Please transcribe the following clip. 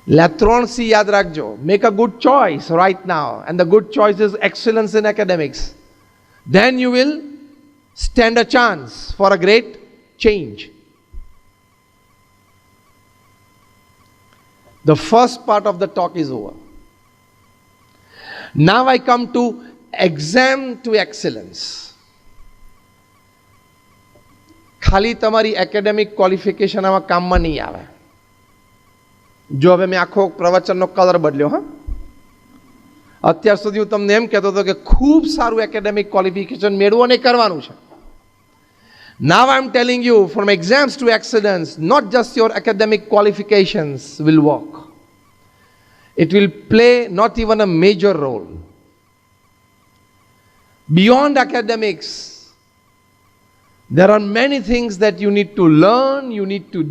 ત્રણ સી યાદ રાખજો. Make a good choice right now, and the good choice is excellence in academics. Then you will stand a chance for a great change. The first part of the talk is over. Now I come to exam to excellence. ખાલી તમારી academic qualification આમાં કામમાં નહીં આવે. જો હવે મેં આખો પ્રવચનનો કલર બદલ્યો. હા, અત્યાર સુધી હું તમને એમ કહેતો હતો કે ખૂબ સારું એકેડેમિક ક્વોલિફિકેશન મેળવો ને કરવાનું છે. Now I am telling you, from exams to excellence, not just your academic qualifications will work. It will play not even a major role. Beyond academics, there are many things that you need to learn, you need to